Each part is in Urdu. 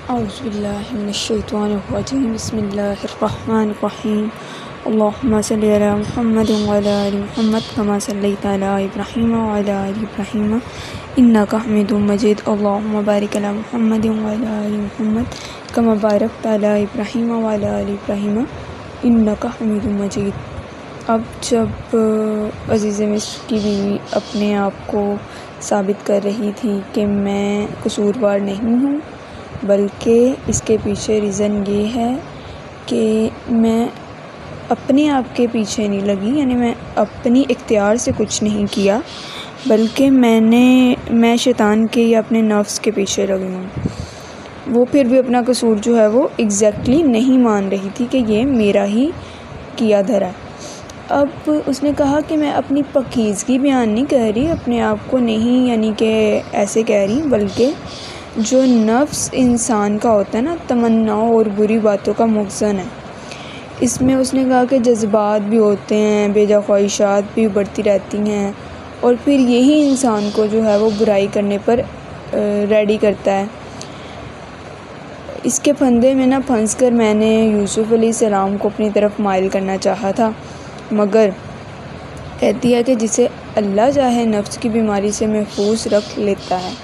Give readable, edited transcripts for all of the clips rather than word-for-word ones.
اعوذ باللہ من الشیطان الرجیم بسم اللہ الرحمن الرحیم اللہم صلی علی محمد وعلی آل محمد کما صلیت علی ابراہیم وعلی آل ابراہیم انک حمید مجید اللہم بارک علی محمد وعلی آل محمد کما بارکت علی ابراہیم وعلی آل ابراہیم انک حمید مجید۔ اب جب عزیز مصر کی بیوی اپنے آپ کو ثابت کر رہی تھی کہ میں قصوروار نہیں ہوں، بلکہ اس کے پیچھے ریزن یہ ہے کہ میں اپنے آپ کے پیچھے نہیں لگی، یعنی میں اپنی اختیار سے کچھ نہیں کیا، بلکہ میں شیطان کے یا اپنے نفس کے پیچھے لگی ہوں۔ وہ پھر بھی اپنا قصور جو ہے وہ ایگزیکٹلی نہیں مان رہی تھی کہ یہ میرا ہی کیا دھرا ہے۔ اب اس نے کہا کہ میں اپنی پاکیزگی بیان نہیں کر رہی، اپنے آپ کو نہیں یعنی کہ ایسے کہہ رہی، بلکہ جو نفس انسان کا ہوتا ہے نا، تمناؤں اور بری باتوں کا مخزن ہے۔ اس میں اس نے کہا کہ جذبات بھی ہوتے ہیں، بے جا خواہشات بھی بڑھتی رہتی ہیں، اور پھر یہی انسان کو جو ہے وہ برائی کرنے پر ریڈی کرتا ہے۔ اس کے پھندے میں نہ پھنس کر میں نے یوسف علیہ السلام کو اپنی طرف مائل کرنا چاہا تھا، مگر کہتی ہے کہ جسے اللہ چاہے نفس کی بیماری سے محفوظ رکھ لیتا ہے۔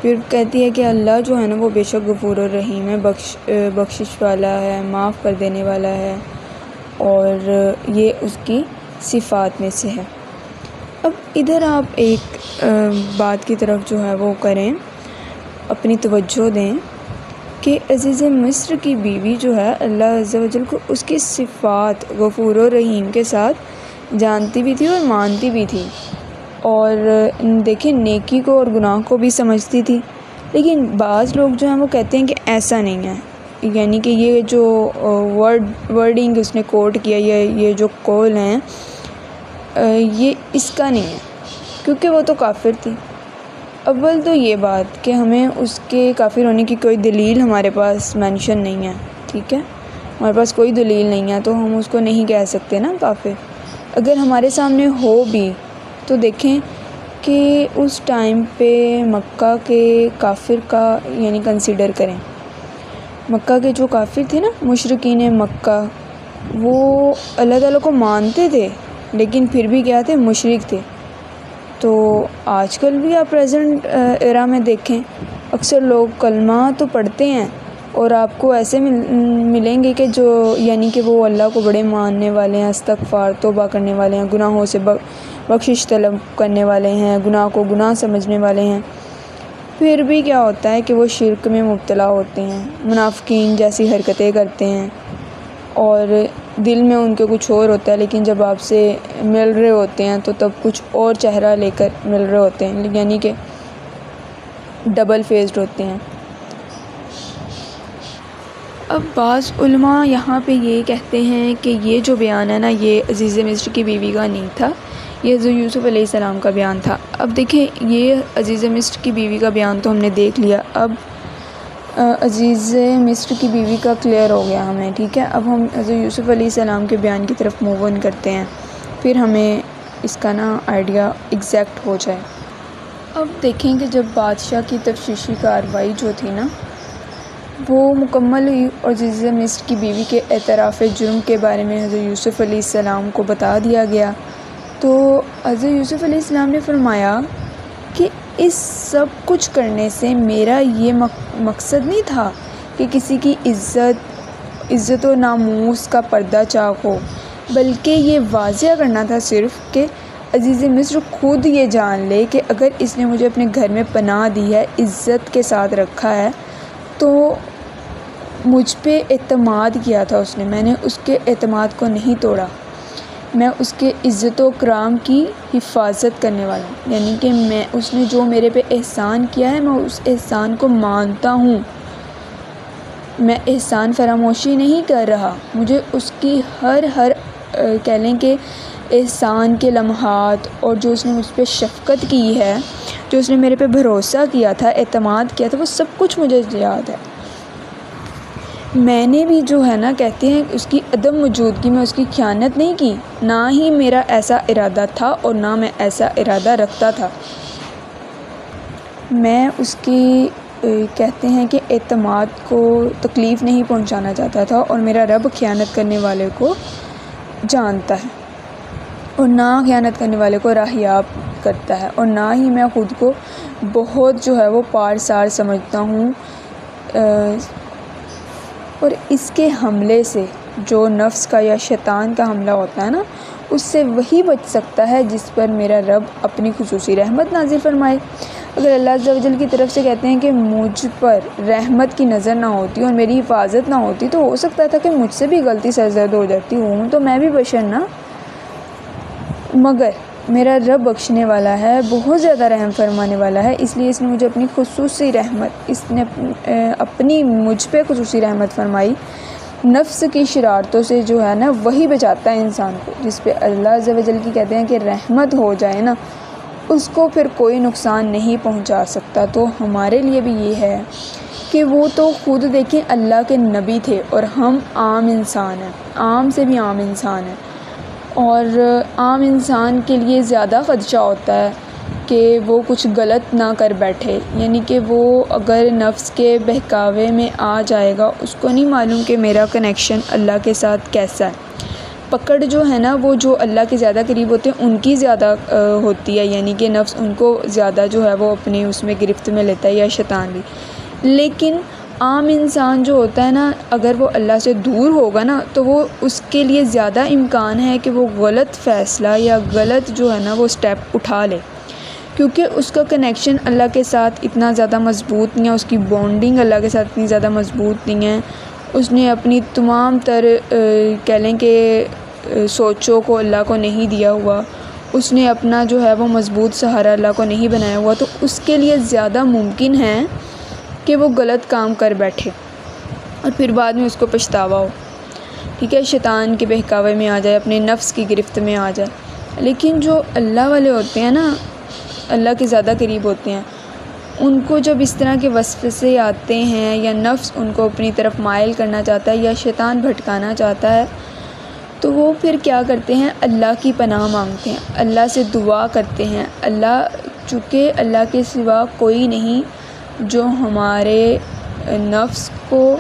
پھر کہتی ہے کہ اللہ جو ہے نا وہ بے شک غفور الرحیم ہے، بخشش والا ہے، معاف کر دینے والا ہے، اور یہ اس کی صفات میں سے ہے۔ اب ادھر آپ ایک بات کی طرف جو ہے وہ کریں، اپنی توجہ دیں کہ عزیز مصر کی بیوی جو ہے اللہ عز و جل کو اس کی صفات غفور الرحیم کے ساتھ جانتی بھی تھی اور مانتی بھی تھی، اور دیکھیں نیکی کو اور گناہ کو بھی سمجھتی تھی۔ لیکن بعض لوگ جو ہیں وہ کہتے ہیں کہ ایسا نہیں ہے، یعنی کہ یہ جو ورڈنگ اس نے کوٹ کیا، یہ جو قول ہیں یہ اس کا نہیں ہے، کیونکہ وہ تو کافر تھی۔ اول تو یہ بات کہ ہمیں اس کے کافر ہونے کی کوئی دلیل ہمارے پاس مینشن نہیں ہے، ٹھیک ہے، ہمارے پاس کوئی دلیل نہیں ہے تو ہم اس کو نہیں کہہ سکتے نا کافر۔ اگر ہمارے سامنے ہو بھی تو دیکھیں کہ اس ٹائم پہ مکہ کے کافر کا یعنی کنسیڈر کریں، مکہ کے جو کافر تھے نا، مشرکین مکہ، وہ اللہ تعالیٰ کو مانتے تھے لیکن پھر بھی کیا تھے، مشرک تھے۔ تو آج کل بھی آپ پریزنٹ ایرا میں دیکھیں، اکثر لوگ کلمہ تو پڑھتے ہیں اور آپ کو ایسے ملیں گے کہ جو یعنی کہ وہ اللہ کو بڑے ماننے والے ہیں، استغفار توبہ کرنے والے ہیں، گناہوں سے بخشش طلب کرنے والے ہیں، گناہ کو گناہ سمجھنے والے ہیں، پھر بھی کیا ہوتا ہے کہ وہ شرک میں مبتلا ہوتے ہیں، منافقین جیسی حرکتیں کرتے ہیں، اور دل میں ان کے کچھ اور ہوتا ہے، لیکن جب آپ سے مل رہے ہوتے ہیں تو تب کچھ اور چہرہ لے کر مل رہے ہوتے ہیں، یعنی کہ ڈبل فیسڈ ہوتے ہیں۔ اب بعض علماء یہاں پہ یہ کہتے ہیں کہ یہ جو بیان ہے نا، یہ عزیز مصر کی بیوی کا نہیں تھا، یہ حضرت یوسف علیہ السلام کا بیان تھا۔ اب دیکھیں یہ عزیز مصر کی بیوی کا بیان تو ہم نے دیکھ لیا، اب عزیز مصر کی بیوی کا کلیئر ہو گیا ہمیں، ٹھیک ہے۔ اب ہم حضرت یوسف علیہ السلام کے بیان کی طرف موو آن کرتے ہیں، پھر ہمیں اس کا نا آئیڈیا ایگزیکٹ ہو جائے۔ اب دیکھیں کہ جب بادشاہ کی تفتیشی کارروائی جو تھی نا وہ مکمل ہوئی اور عزیز مصر کی بیوی کے اعتراف جرم کے بارے میں حضرت یوسف علیہ السلام کو بتا دیا گیا، تو حضرت یوسف علیہ السلام نے فرمایا کہ اس سب کچھ کرنے سے میرا یہ مقصد نہیں تھا کہ کسی کی عزت و ناموس کا پردہ چاک ہو، بلکہ یہ واضح کرنا تھا صرف کہ عزیز مصر خود یہ جان لے کہ اگر اس نے مجھے اپنے گھر میں پناہ دی ہے، عزت کے ساتھ رکھا ہے، تو مجھ پہ اعتماد کیا تھا اس نے، میں نے اس کے اعتماد کو نہیں توڑا، میں اس کے عزت و کرام کی حفاظت کرنے والا ہوں، یعنی کہ اس نے جو میرے پہ احسان کیا ہے میں اس احسان کو مانتا ہوں، میں احسان فراموشی نہیں کر رہا، مجھے اس کی ہر کہہ لیں کہ احسان کے لمحات اور جو اس نے مجھ پہ شفقت کی ہے، جو اس نے میرے پہ بھروسہ کیا تھا، اعتماد کیا تھا، وہ سب کچھ مجھے یاد ہے۔ میں نے بھی جو ہے نا کہتے ہیں اس کی عدم موجودگی میں اس کی خیانت نہیں کی، نہ ہی میرا ایسا ارادہ تھا اور نہ میں ایسا ارادہ رکھتا تھا۔ میں اس کی کہتے ہیں کہ اعتماد کو تکلیف نہیں پہنچانا چاہتا تھا، اور میرا رب خیانت کرنے والے کو جانتا ہے اور نہ خیانت کرنے والے کو راہیاب کرتا ہے، اور نہ ہی میں خود کو بہت جو ہے وہ پارسار سمجھتا ہوں، اور اس کے حملے سے جو نفس کا یا شیطان کا حملہ ہوتا ہے نا، اس سے وہی بچ سکتا ہے جس پر میرا رب اپنی خصوصی رحمت نازل فرمائے۔ اگر اللہ عز و جل کی طرف سے کہتے ہیں کہ مجھ پر رحمت کی نظر نہ ہوتی اور میری حفاظت نہ ہوتی، تو ہو سکتا تھا کہ مجھ سے بھی غلطی سرزد ہو جاتی، ہوں تو میں بھی بشر نا، مگر میرا رب بخشنے والا ہے، بہت زیادہ رحم فرمانے والا ہے، اس لیے اس نے مجھے اپنی خصوصی رحمت، اس نے اپنی مجھ پہ خصوصی رحمت فرمائی۔ نفس کی شرارتوں سے جو ہے نا وہی بچاتا ہے انسان کو، جس پہ اللہ عز و جل کی کہتے ہیں کہ رحمت ہو جائے نا، اس کو پھر کوئی نقصان نہیں پہنچا سکتا۔ تو ہمارے لیے بھی یہ ہے کہ وہ تو خود دیکھیں اللہ کے نبی تھے، اور ہم عام انسان ہیں، عام سے بھی عام انسان ہیں، اور عام انسان کے لیے زیادہ خدشہ ہوتا ہے کہ وہ کچھ غلط نہ کر بیٹھے، یعنی کہ وہ اگر نفس کے بہکاوے میں آ جائے گا، اس کو نہیں معلوم کہ میرا کنیکشن اللہ کے ساتھ کیسا ہے۔ پکڑ جو ہے نا وہ جو اللہ کے زیادہ قریب ہوتے ہیں ان کی زیادہ ہوتی ہے، یعنی کہ نفس ان کو زیادہ جو ہے وہ اپنے اس میں گرفت میں لیتا ہے، یا شیطان بھی۔ لیکن عام انسان جو ہوتا ہے نا، اگر وہ اللہ سے دور ہوگا نا، تو وہ اس کے لیے زیادہ امکان ہے کہ وہ غلط فیصلہ یا غلط جو ہے نا وہ سٹیپ اٹھا لے، کیونکہ اس کا کنیکشن اللہ کے ساتھ اتنا زیادہ مضبوط نہیں ہے، اس کی بانڈنگ اللہ کے ساتھ اتنی زیادہ مضبوط نہیں ہے، اس نے اپنی تمام تر کہہ لیں کہ سوچوں کو اللہ کو نہیں دیا ہوا، اس نے اپنا جو ہے وہ مضبوط سہارا اللہ کو نہیں بنایا ہوا، تو اس کے لیے زیادہ ممکن ہے کہ وہ غلط کام کر بیٹھے اور پھر بعد میں اس کو پچھتاوا ہو، ٹھیک ہے، شیطان کے بہکاوے میں آ جائے، اپنے نفس کی گرفت میں آ جائے۔ لیکن جو اللہ والے ہوتے ہیں نا، اللہ کے زیادہ قریب ہوتے ہیں، ان کو جب اس طرح کے وسوسے آتے ہیں یا نفس ان کو اپنی طرف مائل کرنا چاہتا ہے یا شیطان بھٹکانا چاہتا ہے، تو وہ پھر کیا کرتے ہیں؟ اللہ کی پناہ مانگتے ہیں، اللہ سے دعا کرتے ہیں۔ اللہ، چونکہ اللہ کے سوا کوئی نہیں جو ہمارے نفس کو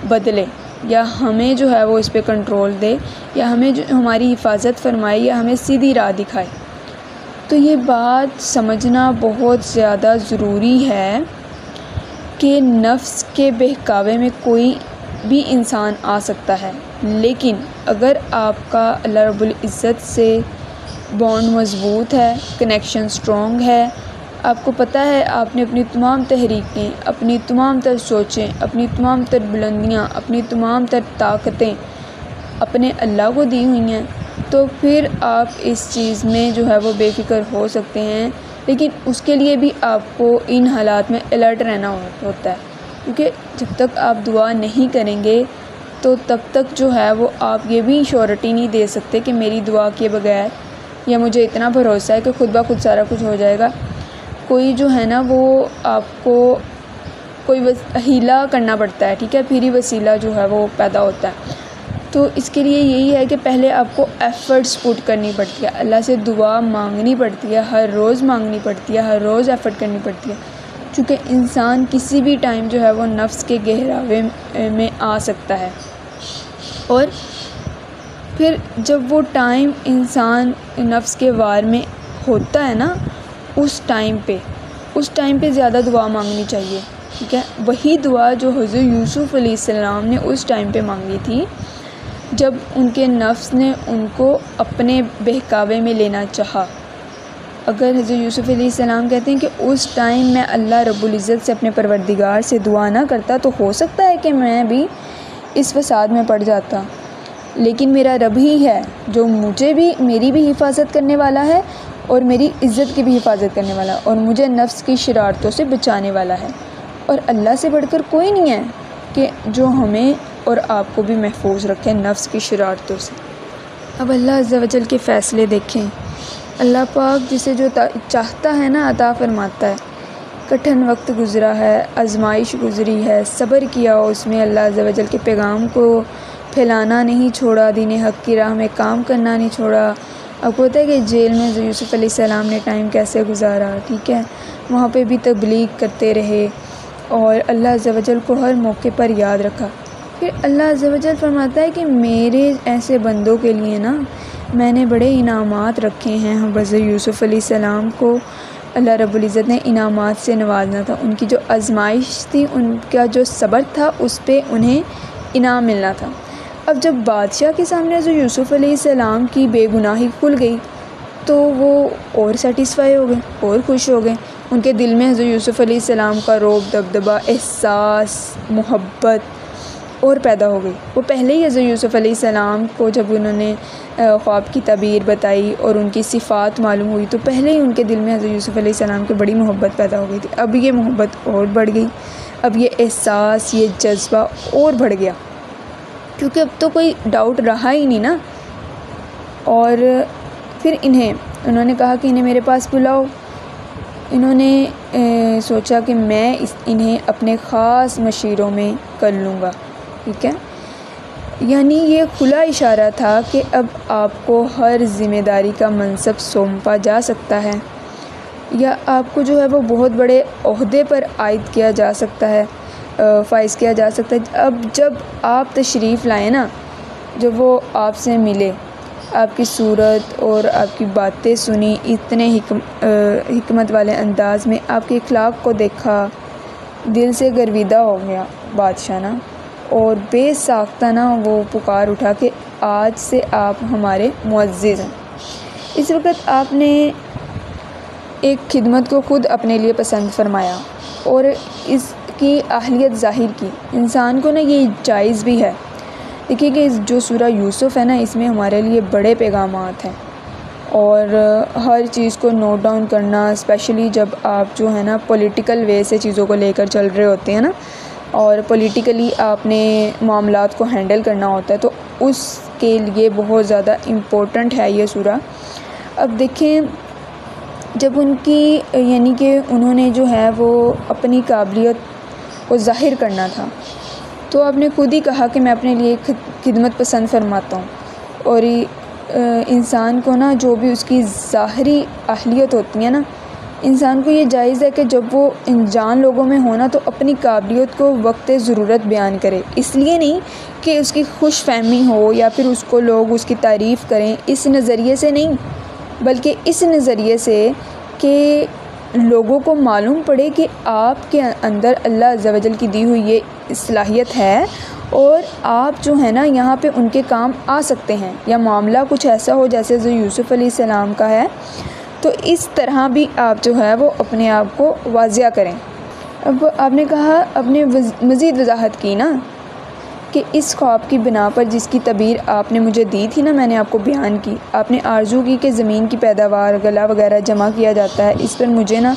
بدلے یا ہمیں جو ہے وہ اس پہ کنٹرول دے، یا ہمیں جو ہماری حفاظت فرمائے، یا ہمیں سیدھی راہ دکھائے۔ تو یہ بات سمجھنا بہت زیادہ ضروری ہے کہ نفس کے بہکاوے میں کوئی بھی انسان آ سکتا ہے، لیکن اگر آپ کا اللہ رب العزت سے بانڈ مضبوط ہے، کنیکشن سٹرونگ ہے، آپ کو پتہ ہے آپ نے اپنی تمام تحریکیں، اپنی تمام تر سوچیں، اپنی تمام تر بلندیاں، اپنی تمام تر طاقتیں اپنے اللہ کو دی ہوئی ہیں، تو پھر آپ اس چیز میں جو ہے وہ بے فکر ہو سکتے ہیں۔ لیکن اس کے لیے بھی آپ کو ان حالات میں الرٹ رہنا ہوتا ہے، کیونکہ جب تک آپ دعا نہیں کریں گے تو تب تک جو ہے وہ آپ یہ بھی شیورٹی نہیں دے سکتے کہ میری دعا کے بغیر، یا مجھے اتنا بھروسہ ہے کہ خود بخود سارا کچھ ہو جائے گا۔ کوئی جو ہے نا وہ آپ کو کوئی ہیلا کرنا پڑتا ہے، ٹھیک ہے، پھر ہی وسیلہ جو ہے وہ پیدا ہوتا ہے۔ تو اس کے لیے یہی ہے کہ پہلے آپ کو ایفرٹس پٹ کرنی پڑتی ہے، اللہ سے دعا مانگنی پڑتی ہے، ہر روز مانگنی پڑتی ہے، ہر روز ایفرٹ کرنی پڑتی ہے، چونکہ انسان کسی بھی ٹائم جو ہے وہ نفس کے گہراوے میں آ سکتا ہے، اور پھر جب وہ ٹائم انسان نفس کے وار میں ہوتا ہے نا، اس ٹائم پہ زیادہ دعا مانگنی چاہیے، ٹھیک ہے۔ وہی دعا جو حضرت یوسف علیہ السلام نے اس ٹائم پہ مانگی تھی جب ان کے نفس نے ان کو اپنے بہکاوے میں لینا چاہا۔ اگر حضرت یوسف علیہ السلام کہتے ہیں کہ اس ٹائم میں اللہ رب العزت سے، اپنے پروردگار سے دعا نہ کرتا، تو ہو سکتا ہے کہ میں بھی اس فساد میں پڑ جاتا، لیکن میرا رب ہی ہے جو مجھے بھی، میری بھی حفاظت کرنے والا ہے اور میری عزت کی بھی حفاظت کرنے والا ہے، اور مجھے نفس کی شرارتوں سے بچانے والا ہے، اور اللہ سے بڑھ کر کوئی نہیں ہے کہ جو ہمیں اور آپ کو بھی محفوظ رکھے نفس کی شرارتوں سے۔ اب اللہ عز و جل کے فیصلے دیکھیں، اللہ پاک جسے جو چاہتا ہے نا عطا فرماتا ہے۔ کٹھن وقت گزرا ہے، آزمائش گزری ہے، صبر کیا اس میں، اللہ عز و جل کے پیغام کو پھیلانا نہیں چھوڑا، دین حق کی راہ میں کام کرنا نہیں چھوڑا۔ آپ کو پتہ ہے کہ جیل میں یوسف علیہ السلام نے ٹائم کیسے گزارا، ٹھیک ہے، وہاں پہ بھی تبلیغ کرتے رہے، اور اللہ عز و جل کو ہر موقع پر یاد رکھا۔ پھر اللہ عز و جل فرماتا ہے کہ میرے ایسے بندوں کے لیے نا میں نے بڑے انعامات رکھے ہیں۔ حضرت یوسف علیہ السلام کو اللہ رب العزت نے انعامات سے نوازنا تھا، ان کی جو آزمائش تھی، ان کا جو صبر تھا، اس پہ انہیں انعام ملنا تھا۔ اب جب بادشاہ کے سامنے حضرت یوسف علیہ السلام کی بے گناہی کھل گئی تو وہ اور سیٹسفائی ہو گئے اور خوش ہو گئے۔ ان کے دل میں حضرت یوسف علیہ السلام کا رعب، دبدبہ، احساس، محبت اور پیدا ہو گئی۔ وہ پہلے ہی حضرت یوسف علیہ السلام کو جب انہوں نے خواب کی تعبیر بتائی اور ان کی صفات معلوم ہوئی تو پہلے ہی ان کے دل میں حضرت یوسف علیہ السلام کی بڑی محبت پیدا ہو گئی تھی۔ اب یہ محبت اور بڑھ گئی، اب یہ احساس، یہ جذبہ اور بڑھ گیا، کیونکہ اب تو کوئی ڈاؤٹ رہا ہی نہیں نا۔ اور پھر انہوں نے کہا کہ انہیں میرے پاس بلاؤ۔ انہوں نے سوچا کہ میں انہیں اپنے خاص مشیروں میں کر لوں گا، ٹھیک ہے۔ یعنی یہ کھلا اشارہ تھا کہ اب آپ کو ہر ذمہ داری کا منصب سونپا جا سکتا ہے، یا آپ کو جو ہے وہ بہت بڑے عہدے پر عائد کیا جا سکتا ہے، فائز کیا جا سکتا ہے۔ اب جب آپ تشریف لائیں نا، جب وہ آپ سے ملے، آپ کی صورت اور آپ کی باتیں سنی، اتنے حکمت والے انداز میں آپ کے اخلاق کو دیکھا، دل سے گرویدہ ہو گیا بادشاہ نا، اور بے ساختہ نا وہ پکار اٹھا کہ آج سے آپ ہمارے معزز ہیں۔ اس وقت آپ نے ایک خدمت کو خود اپنے لیے پسند فرمایا اور اس کی اہلیت ظاہر کی۔ انسان کو نا یہ جائز بھی ہے۔ دیکھیے کہ جو سورہ یوسف ہے نا، اس میں ہمارے لیے بڑے پیغامات ہیں، اور ہر چیز کو نوٹ ڈاؤن کرنا، اسپیشلی جب آپ جو ہے نا پولیٹیکل وے سے چیزوں کو لے کر چل رہے ہوتے ہیں نا، اور پولیٹیکلی آپ نے معاملات کو ہینڈل کرنا ہوتا ہے، تو اس کے لیے بہت زیادہ امپورٹنٹ ہے یہ سورہ۔ اب دیکھیں، جب ان کی یعنی کہ انہوں نے جو ہے وہ اپنی قابلیت کو ظاہر کرنا تھا، تو آپ نے خود ہی کہا کہ میں اپنے لیے خدمت پسند فرماتا ہوں۔ اور انسان کو نا جو بھی اس کی ظاہری اہلیت ہوتی ہے نا، انسان کو یہ جائز ہے کہ جب وہ انجان لوگوں میں ہونا تو اپنی قابلیت کو وقت ضرورت بیان کرے، اس لیے نہیں کہ اس کی خوش فہمی ہو یا پھر اس کو لوگ اس کی تعریف کریں، اس نظریے سے نہیں، بلکہ اس نظریے سے کہ لوگوں کو معلوم پڑے کہ آپ کے اندر اللہ عز و جل کی دی ہوئی یہ صلاحیت ہے، اور آپ جو ہے نا یہاں پہ ان کے کام آ سکتے ہیں، یا معاملہ کچھ ایسا ہو جیسے حضرت یوسف علیہ السلام کا ہے، تو اس طرح بھی آپ جو ہے وہ اپنے آپ کو واضح کریں۔ اب آپ نے کہا، اپنے مزید وضاحت کی نا کہ اس خواب کی بنا پر جس کی تعبیر آپ نے مجھے دی تھی نا، میں نے آپ کو بیان کی، آپ نے آرزو کی کہ زمین کی پیداوار، غلہ وغیرہ جمع کیا جاتا ہے، اس پر مجھے نا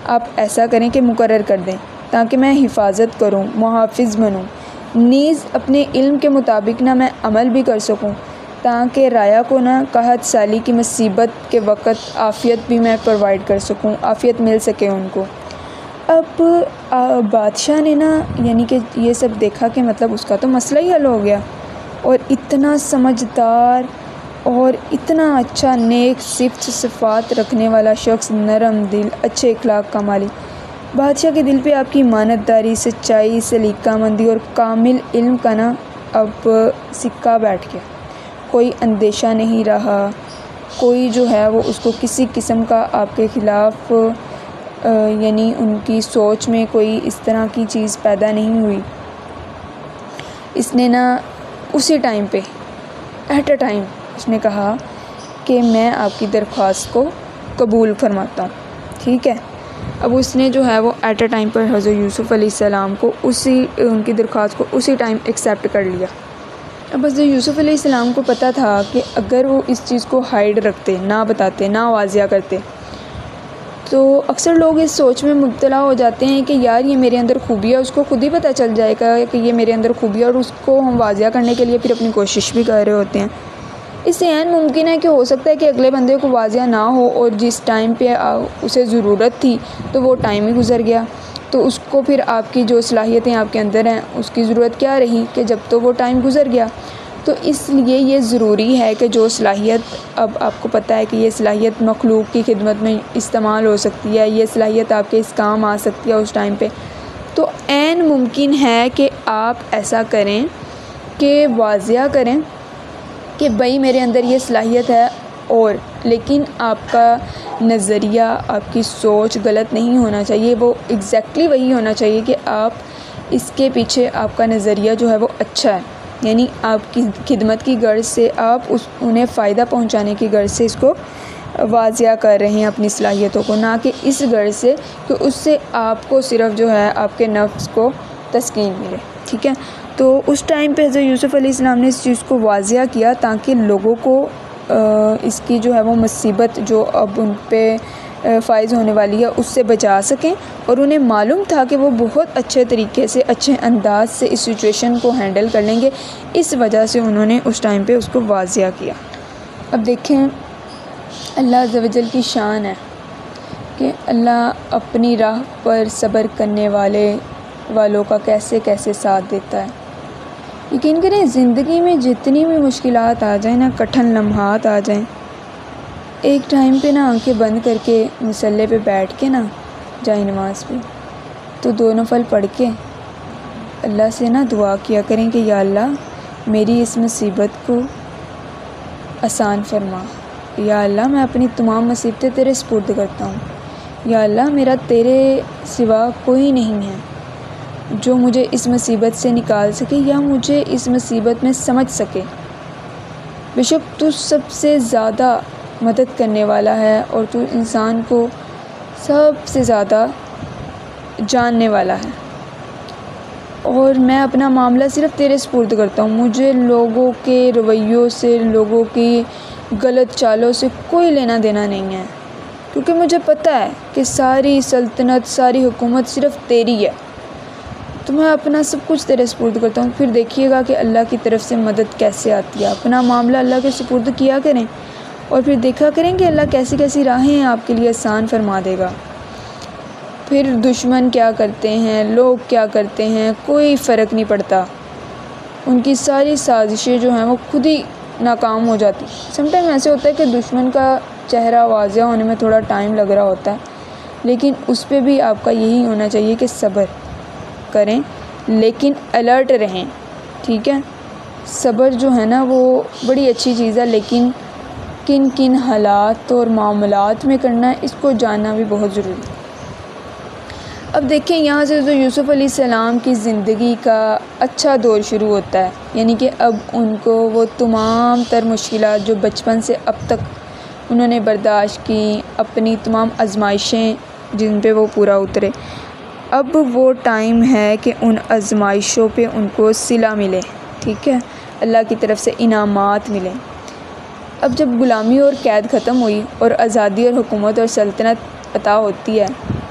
آپ ایسا کریں کہ مقرر کر دیں تاکہ میں حفاظت کروں، محافظ بنوں، نیز اپنے علم کے مطابق نا میں عمل بھی کر سکوں، تاکہ رایا کو نا قحط سالی کی مصیبت کے وقت عافیت بھی میں پرووائڈ کر سکوں، عافیت مل سکے ان کو۔ اب بادشاہ نے نا یعنی کہ یہ سب دیکھا کہ مطلب اس کا تو مسئلہ ہی حل ہو گیا، اور اتنا سمجھدار اور اتنا اچھا نیک صفت صفات رکھنے والا شخص، نرم دل، اچھے اخلاق کا مالک، بادشاہ کے دل پہ آپ کی امانت داری، سچائی، سلیقہ مندی اور کامل علم کا نا اب سکہ بیٹھ گیا۔ کوئی اندیشہ نہیں رہا، کوئی جو ہے وہ اس کو کسی قسم کا آپ کے خلاف یعنی ان کی سوچ میں کوئی اس طرح کی چیز پیدا نہیں ہوئی۔ اس نے نا اسی ٹائم پہ ایٹ اے ٹائم اس نے کہا کہ میں آپ کی درخواست کو قبول فرماتا ہوں، ٹھیک ہے۔ اب اس نے جو ہے وہ ایٹ اے ٹائم پر حضرت یوسف علیہ السلام کو ان کی درخواست کو اسی ٹائم ایکسیپٹ کر لیا۔ اب حضرت یوسف علیہ السلام کو پتہ تھا کہ اگر وہ اس چیز کو ہائیڈ رکھتے، نہ بتاتے، نہ واضح کرتے، تو اکثر لوگ اس سوچ میں مبتلا ہو جاتے ہیں کہ یار یہ میرے اندر خوبی ہے، اس کو خود ہی پتہ چل جائے گا کہ یہ میرے اندر خوبی ہے، اور اس کو ہم واضح کرنے کے لیے پھر اپنی کوشش بھی کر رہے ہوتے ہیں۔ اس سے عین ممکن ہے کہ ہو سکتا ہے کہ اگلے بندے کو واضح نہ ہو، اور جس ٹائم پہ اسے ضرورت تھی تو وہ ٹائم ہی گزر گیا، تو اس کو پھر آپ کی جو صلاحیتیں آپ کے اندر ہیں اس کی ضرورت کیا رہی کہ جب تو وہ ٹائم گزر گیا۔ تو اس لیے یہ ضروری ہے کہ جو صلاحیت اب آپ کو پتہ ہے کہ یہ صلاحیت مخلوق کی خدمت میں استعمال ہو سکتی ہے، یہ صلاحیت آپ کے اس کام آ سکتی ہے اس ٹائم پہ، تو عین ممکن ہے کہ آپ ایسا کریں کہ واضح کریں کہ بھائی میرے اندر یہ صلاحیت ہے، اور لیکن آپ کا نظریہ، آپ کی سوچ غلط نہیں ہونا چاہیے، وہ ایگزیکٹلی وہی ہونا چاہیے کہ آپ اس کے پیچھے آپ کا نظریہ جو ہے وہ اچھا ہے، یعنی آپ کی خدمت کی غرض سے، آپ انہیں فائدہ پہنچانے کی غرض سے اس کو واضح کر رہے ہیں اپنی صلاحیتوں کو، نہ کہ اس غرض سے کہ اس سے آپ کو صرف جو ہے آپ کے نفس کو تسکین ملے، ٹھیک ہے۔ تو اس ٹائم پہ حضرت یوسف علیہ السلام نے اس چیز کو واضح کیا تاکہ لوگوں کو اس کی جو ہے وہ مصیبت جو اب ان پہ فائز ہونے والی ہے اس سے بچا سکیں، اور انہیں معلوم تھا کہ وہ بہت اچھے طریقے سے، اچھے انداز سے اس سچویشن کو ہینڈل کر لیں گے، اس وجہ سے انہوں نے اس ٹائم پہ اس کو واضح کیا۔ اب دیکھیں اللہ عز و جل کی شان ہے کہ اللہ اپنی راہ پر صبر کرنے والوں کا کیسے کیسے ساتھ دیتا ہے۔ یقین کریں زندگی میں جتنی بھی مشکلات آ جائیں نا، کٹھن لمحات آ جائیں، ایک ٹائم پہ نا آنکھیں بند کر کے مصلی پہ بیٹھ کے نا، جائیں نماز پہ، تو 2 نفل پڑھ کے اللہ سے نا دعا کیا کریں کہ یا اللہ میری اس مصیبت کو آسان فرما، یا اللہ میں اپنی تمام مصیبتیں تیرے سپرد کرتا ہوں، یا اللہ میرا تیرے سوا کوئی نہیں ہے جو مجھے اس مصیبت سے نکال سکے یا مجھے اس مصیبت میں سمجھ سکے، بے شک تو سب سے زیادہ مدد کرنے والا ہے اور تو انسان کو سب سے زیادہ جاننے والا ہے، اور میں اپنا معاملہ صرف تیرے سپرد کرتا ہوں، مجھے لوگوں کے رویوں سے، لوگوں کی غلط چالوں سے کوئی لینا دینا نہیں ہے، کیونکہ مجھے پتہ ہے کہ ساری سلطنت، ساری حکومت صرف تیری ہے، تو میں اپنا سب کچھ تیرے سپرد کرتا ہوں۔ پھر دیکھیے گا کہ اللہ کی طرف سے مدد کیسے آتی ہے، اپنا معاملہ اللہ کے سپرد کیا کریں، اور پھر دیکھا کریں کہ اللہ کیسی کیسی راہیں آپ کے لیے آسان فرما دے گا۔ پھر دشمن کیا کرتے ہیں، لوگ کیا کرتے ہیں، کوئی فرق نہیں پڑتا، ان کی ساری سازشیں جو ہیں وہ خود ہی ناکام ہو جاتی۔ سم ٹائم ایسے ہوتا ہے کہ دشمن کا چہرہ واضح ہونے میں تھوڑا ٹائم لگ رہا ہوتا ہے، لیکن اس پہ بھی آپ کا یہی ہونا چاہیے کہ صبر کریں لیکن الرٹ رہیں، ٹھیک ہے۔ صبر جو ہے نا وہ بڑی اچھی چیز ہے، لیکن کن کن حالات اور معاملات میں کرنا ہے اس کو جاننا بھی بہت ضروری ہے۔ اب دیکھیں یہاں سے جو یوسف علیہ السلام کی زندگی کا اچھا دور شروع ہوتا ہے، یعنی کہ اب ان کو وہ تمام تر مشکلات جو بچپن سے اب تک انہوں نے برداشت کی، اپنی تمام آزمائشیں جن پہ وہ پورا اترے، اب وہ ٹائم ہے کہ ان آزمائشوں پہ ان کو صلہ ملے، ٹھیک ہے، اللہ کی طرف سے انعامات ملیں۔ اب جب غلامی اور قید ختم ہوئی اور آزادی اور حکومت اور سلطنت عطا ہوتی ہے،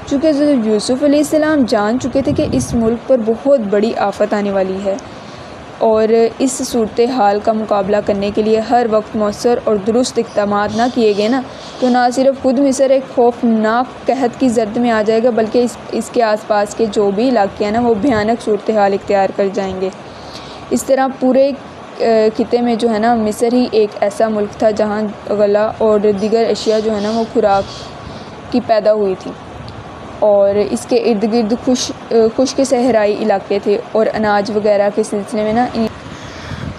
چونکہ یوسف علیہ السلام جان چکے تھے کہ اس ملک پر بہت بڑی آفت آنے والی ہے، اور اس صورتحال کا مقابلہ کرنے کے لیے ہر وقت مؤثر اور درست اقدامات نہ کیے گئے نا، تو نہ صرف خود مصر ایک خوفناک قحط کی زرد میں آ جائے گا، بلکہ اس کے آس پاس کے جو بھی علاقے ہیں نا وہ بھیانک صورتحال اختیار کر جائیں گے۔ اس طرح پورے خطے میں جو ہے نا مصر ہی ایک ایسا ملک تھا جہاں غلہ اور دیگر اشیاء جو ہے نا وہ خوراک کی پیدا ہوئی تھی، اور اس کے ارد گرد خشک صحرائی علاقے تھے، اور اناج وغیرہ کے سلسلے میں نا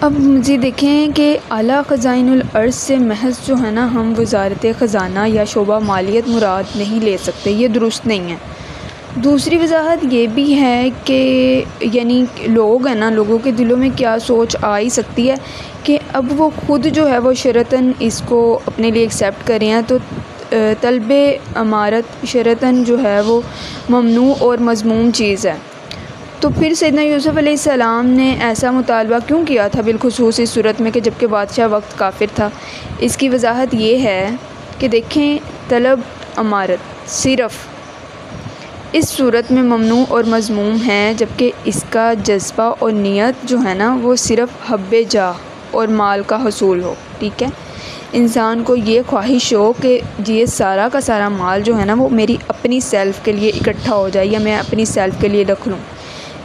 اب مجھے دیکھیں کہ اعلیٰ خزائن الارض سے محض جو ہے نا ہم وزارت خزانہ یا شعبہ مالیت مراد نہیں لے سکتے، یہ درست نہیں ہے۔ دوسری وضاحت یہ بھی ہے کہ یعنی لوگ ہیں نا، لوگوں کے دلوں میں کیا سوچ آ ہی سکتی ہے کہ اب وہ خود جو ہے وہ شرعتاً اس کو اپنے لیے ایکسیپٹ کر رہے ہیں، تو طلب امارت شرعتاً جو ہے وہ ممنوع اور مذموم چیز ہے، تو پھر سیدنا یوسف علیہ السلام نے ایسا مطالبہ کیوں کیا تھا، بالخصوص اس صورت میں کہ جبکہ بادشاہ وقت کافر تھا؟ اس کی وضاحت یہ ہے کہ دیکھیں طلب امارت صرف اس صورت میں ممنوع اور مذموم ہے جبکہ اس کا جذبہ اور نیت جو ہے نا وہ صرف حب جاہ اور مال کا حصول ہو، ٹھیک ہے۔ انسان کو یہ خواہش ہو کہ یہ سارا کا سارا مال جو ہے نا وہ میری اپنی سیلف کے لیے اکٹھا ہو جائے یا میں اپنی سیلف کے لیے رکھ لوں،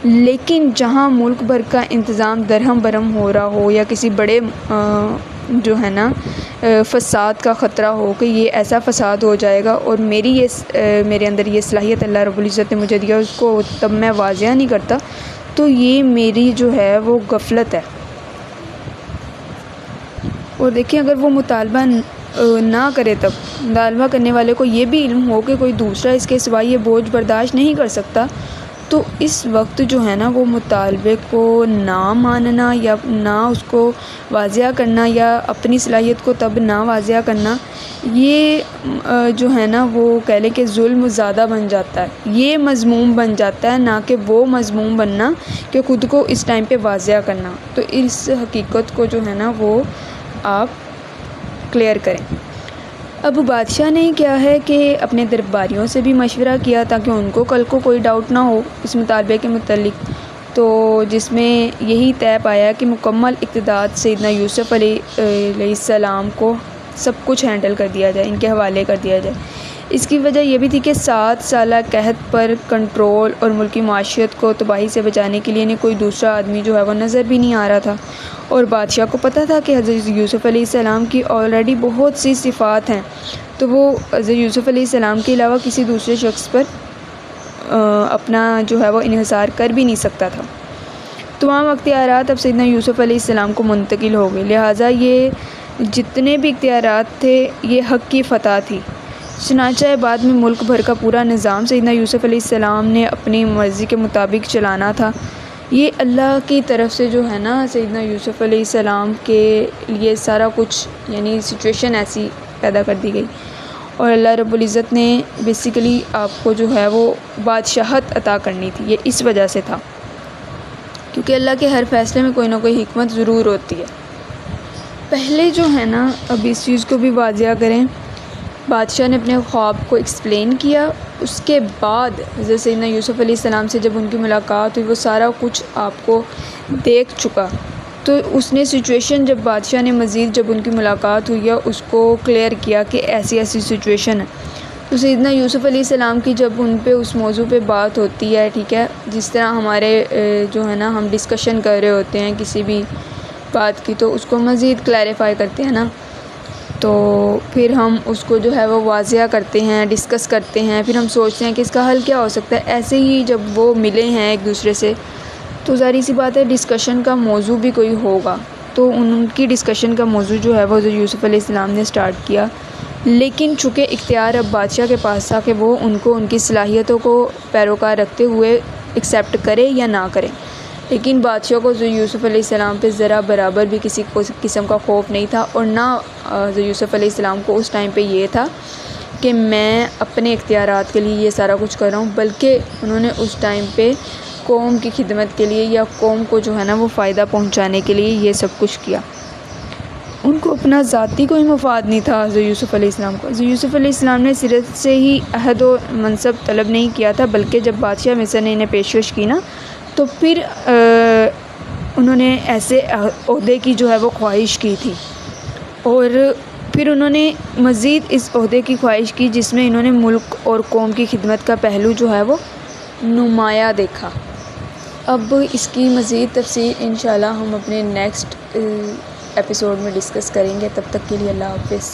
لیکن جہاں ملک بھر کا انتظام درہم برہم ہو رہا ہو یا کسی بڑے جو ہے نا فساد کا خطرہ ہو کہ یہ ایسا فساد ہو جائے گا اور میرے اندر یہ صلاحیت اللہ رب العزت نے مجھے دیا، اس کو تب میں واضح نہیں کرتا، تو یہ میری جو ہے وہ غفلت ہے۔ اور دیکھیں اگر وہ مطالبہ نہ کرے، تب مطالبہ کرنے والے کو یہ بھی علم ہو کہ کوئی دوسرا اس کے سوا یہ بوجھ برداشت نہیں کر سکتا، تو اس وقت جو ہے نا وہ مطالبے کو نہ ماننا یا نہ اس کو واضح کرنا یا اپنی صلاحیت کو تب نہ واضح کرنا، یہ جو ہے نا وہ کہہ لیں کہ ظلم زیادہ بن جاتا ہے، یہ مذموم بن جاتا ہے، نہ کہ وہ مذموم بننا کہ خود کو اس ٹائم پہ واضح کرنا۔ تو اس حقیقت کو جو ہے نا وہ آپ کلیئر کریں۔ اب بادشاہ نے کیا ہے کہ اپنے درباریوں سے بھی مشورہ کیا تاکہ ان کو کل کو کوئی ڈاؤٹ نہ ہو اس مطالبے کے متعلق، تو جس میں یہی طے پایا کہ مکمل اقتدار سیدنا یوسف علیہ السلام کو سب کچھ ہینڈل کر دیا جائے، ان کے حوالے کر دیا جائے۔ اس کی وجہ یہ بھی تھی کہ 7 سالہ قحط پر کنٹرول اور ملکی معیشت کو تباہی سے بچانے کے لیے کوئی دوسرا آدمی جو ہے وہ نظر بھی نہیں آ رہا تھا، اور بادشاہ کو پتہ تھا کہ حضرت یوسف علیہ السلام کی آلریڈی بہت سی صفات ہیں، تو وہ حضرت یوسف علیہ السلام کے علاوہ کسی دوسرے شخص پر اپنا جو ہے وہ انحصار کر بھی نہیں سکتا تھا۔ تمام اختیارات اب سیدنا یوسف علیہ السلام کو منتقل ہو گئے، لہٰذا یہ جتنے بھی اختیارات تھے یہ حق کی فتح تھی۔ چنانچہ بعد میں ملک بھر کا پورا نظام سیدنا یوسف علیہ السلام نے اپنی مرضی کے مطابق چلانا تھا۔ یہ اللہ کی طرف سے جو ہے نا سیدنا یوسف علیہ السلام کے لیے سارا کچھ یعنی سچویشن ایسی پیدا کر دی گئی، اور اللہ رب العزت نے بیسیکلی آپ کو جو ہے وہ بادشاہت عطا کرنی تھی، یہ اس وجہ سے تھا کیونکہ اللہ کے ہر فیصلے میں کوئی نہ کوئی حکمت ضرور ہوتی ہے۔ پہلے جو ہے نا اب اس چیز کو بھی واضح کریں، بادشاہ نے اپنے خواب کو ایکسپلین کیا، اس کے بعد حضرت سیدنا یوسف علیہ السلام سے جب ان کی ملاقات ہوئی وہ سارا کچھ آپ کو دیکھ چکا، تو اس نے سچویشن جب بادشاہ نے مزید جب ان کی ملاقات ہوئی ہے اس کو کلیئر کیا کہ ایسی ایسی سچویشن ہے، تو سیدنا یوسف علیہ السلام کی جب ان پہ اس موضوع پہ بات ہوتی ہے، ٹھیک ہے، جس طرح ہمارے جو ہے نا ہم ڈسکشن کر رہے ہوتے ہیں کسی بھی بات کی تو اس کو مزید کلیریفائی کرتے ہیں نا، تو پھر ہم اس کو جو ہے وہ واضح کرتے ہیں، ڈسکس کرتے ہیں، پھر ہم سوچتے ہیں کہ اس کا حل کیا ہو سکتا ہے۔ ایسے ہی جب وہ ملے ہیں ایک دوسرے سے تو ظاہر سی بات ہے ڈسکشن کا موضوع بھی کوئی ہوگا، تو ان کی ڈسکشن کا موضوع جو ہے وہ حضرت یوسف علیہ السلام نے سٹارٹ کیا، لیکن چونکہ اختیار اب بادشاہ کے پاس تھا کہ وہ ان کو ان کی صلاحیتوں کو پیروکار رکھتے ہوئے ایکسیپٹ کرے یا نہ کرے، لیکن بادشاہ کو حضرت یوسف علیہ السلام پہ ذرا برابر بھی کسی قسم کا خوف نہیں تھا، اور نہ حضرت یوسف علیہ السلام کو اس ٹائم پہ یہ تھا کہ میں اپنے اختیارات کے لیے یہ سارا کچھ کر رہا ہوں، بلکہ انہوں نے اس ٹائم پہ قوم کی خدمت کے لیے یا قوم کو جو ہے نا وہ فائدہ پہنچانے کے لیے یہ سب کچھ کیا۔ ان کو اپنا ذاتی کوئی مفاد نہیں تھا حضرت یوسف علیہ السلام کو۔ حضرت یوسف علیہ السلام نے صرف سے ہی عہد و منصب طلب نہیں کیا تھا، بلکہ جب بادشاہ مصر نے انہیں پیشکش کی نا تو پھر انہوں نے ایسے عہدے کی جو ہے وہ خواہش کی تھی، اور پھر انہوں نے مزید اس عہدے کی خواہش کی جس میں انہوں نے ملک اور قوم کی خدمت کا پہلو جو ہے وہ نمایاں دیکھا۔ اب اس کی مزید تفصیل انشاءاللہ ہم اپنے نیکسٹ ایپیسوڈ میں ڈسکس کریں گے، تب تک کے لیے اللہ حافظ۔